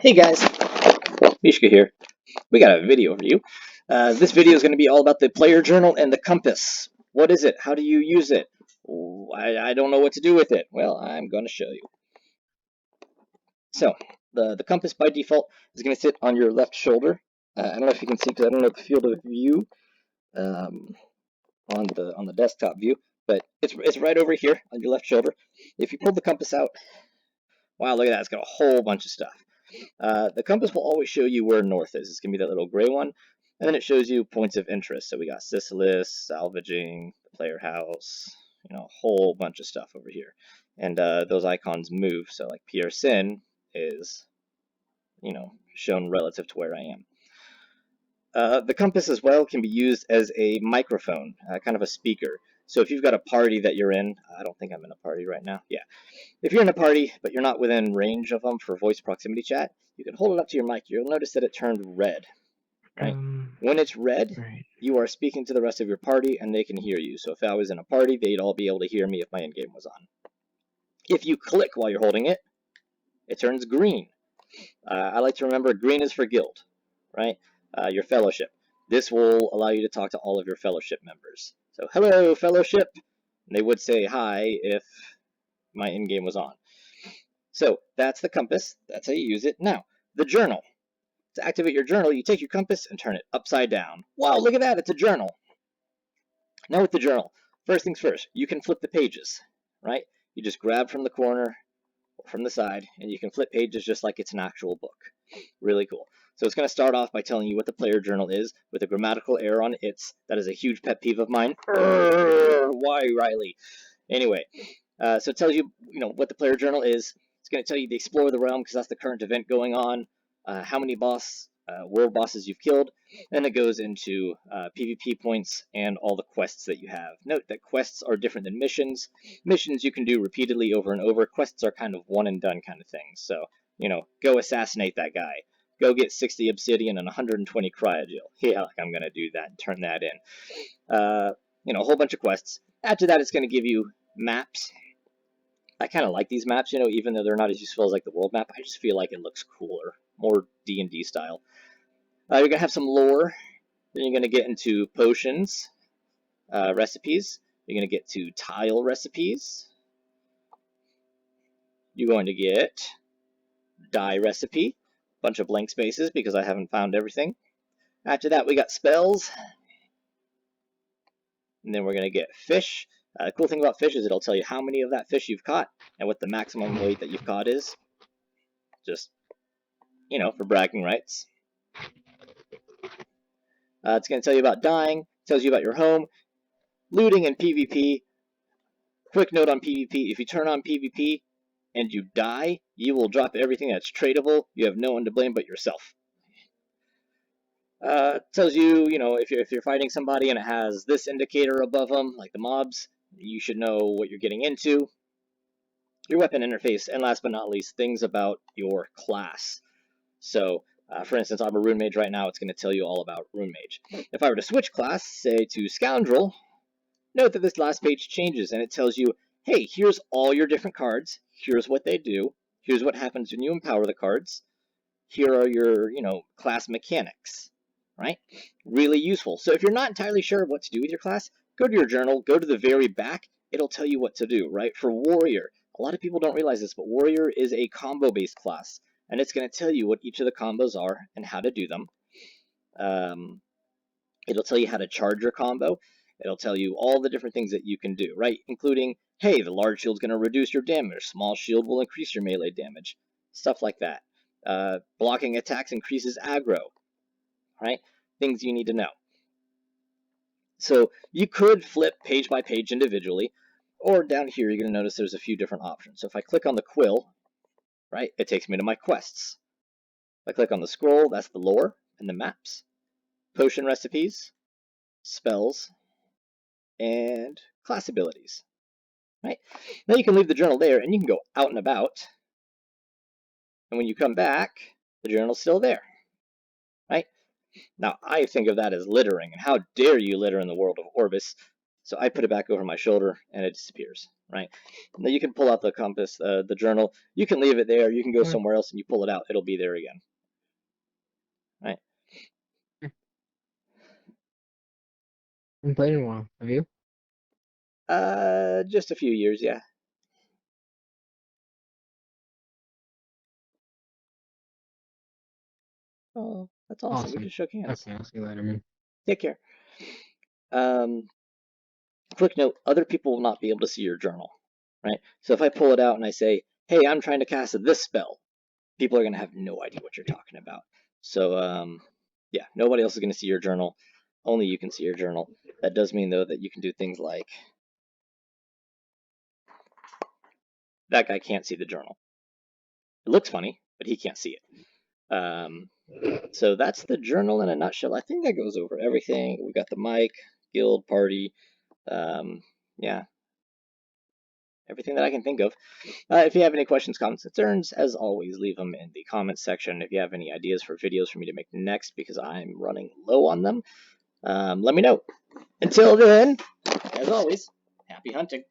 Hey guys, Mishka here. We got a video for you. This video is going to be all about the player journal and the compass. What is it? How do you use it? I don't know what to do with it. Well, I'm going to show you. So, the compass by default is going to sit on your left shoulder. I don't know if you can see because I don't know the field of view on the desktop view, but it's right over here on your left shoulder. If you pull the compass out, wow, look at that! It's got a whole bunch of stuff. The compass will always show you where north is. It's going to be that little gray one. And then it shows you points of interest. So we got Sicilis, salvaging, the player house, a whole bunch of stuff over here. And those icons move. So like Pierre Sin is, shown relative to where I am. The compass as well can be used as a microphone, kind of a speaker. So if you've got a party that you're in, I don't think I'm in a party right now. Yeah. If you're in a party, but you're not within range of them for voice proximity chat, you can hold it up to your mic. You'll notice that it turned red, right? When it's red, Right. you are speaking to the rest of your party and they can hear you. So if I was in a party, they'd all be able to hear me if my end game was on. If you click while you're holding it, it turns green. I like to remember green is for guild, right? Your fellowship. This will allow you to talk to all of your fellowship members. So, hello, fellowship. And they would say hi if my end game was on. So that's the compass. That's how you use it. Now, the journal. To activate your journal, you take your compass and turn it upside down. Wow, look at that. It's a journal. Now with the journal, first things first, you can flip the pages, right? You just grab from the corner or from the side, and you can flip pages just like it's an actual book. Really cool. So it's going to start off by telling you what the player journal is with a grammatical error on its. That is a huge pet peeve of mine. Why, Riley? Anyway, so it tells you, what the player journal is. It's going to tell you to explore the realm because that's the current event going on, how many world bosses you've killed, and it goes into PvP points and all the quests that you have. Note that quests are different than missions. Missions you can do repeatedly over and over. Quests are kind of one and done kind of things. So, go assassinate that guy. Go get 60 obsidian and 120 cryogel. Yeah, I'm going to do that and turn that in. A whole bunch of quests. After that, it's going to give you maps. I kind of like these maps, even though they're not as useful as like the world map. I just feel like it looks cooler, more D&D style. You're gonna have some lore. Then you're gonna get into potions, recipes. You're gonna get to tile recipes. You're going to get dye recipe, bunch of blank spaces because I haven't found everything. After that, we got spells, and then we're gonna get fish. The cool thing about fish is it'll tell you how many of that fish you've caught and what the maximum weight that you've caught is. Just, for bragging rights. It's going to tell you about dying, tells you about your home, looting and PvP. Quick note on PvP, if you turn on PvP and you die, you will drop everything that's tradable. You have no one to blame but yourself. Tells you, if you're fighting somebody and it has this indicator above them, like the mobs, you should know what you're getting into. Your weapon interface, and last but not least, things about your class. So, for instance, I'm a rune mage right now. It's going to tell you all about rune mage. If I were to switch class, say to scoundrel, note that this last page changes and it tells you, hey, here's all your different cards. Here's what they do. Here's what happens when you empower the cards. Here are your, class mechanics, right? Really useful. So if you're not entirely sure what to do with your class, go to your journal, go to the very back. It'll tell you what to do, right? For warrior, a lot of people don't realize this, but warrior is a combo-based class, and it's going to tell you what each of the combos are and how to do them. It'll tell you how to charge your combo. It'll tell you all the different things that you can do, right? Including, hey, the large shield's going to reduce your damage. Small shield will increase your melee damage. Stuff like that. Blocking attacks increases aggro, right? Things you need to know. So you could flip page by page individually, or down here you're going to notice there's a few different options. So if I click on the quill, right, it takes me to my quests. If I click on the scroll, that's the lore and the maps, potion recipes, spells, and class abilities, right? Now you can leave the journal there and you can go out and about. And when you come back, the journal's still there, right? Now I think of that as littering, and how dare you litter in the world of Orbus. So I put it back over my shoulder and it disappears, right? Now you can pull out the compass, the journal. You can leave it there. You can go somewhere else and you pull it out. It'll be there again, right? Been playing a while. Have you? Just a few years, yeah. Oh, that's awesome. We Awesome. just shook hands. Okay, I'll see you later, man. Take care. Quick note, other people will not be able to see your journal, right? So if I pull it out and I say, hey, I'm trying to cast this spell, people are going to have no idea what you're talking about. So, yeah, nobody else is going to see your journal. Only you can see your journal. That does mean, though, that you can do things like that guy can't see the journal. It looks funny, but he can't see it. So that's the journal in a nutshell. I think that goes over everything. We got the mic, guild, party, yeah, everything that I can think of. If you have any questions, comments, concerns, as always, leave them in the comments section. If you have any ideas for videos for me to make next, because I'm running low on them, let me know. Until then, as always, happy hunting.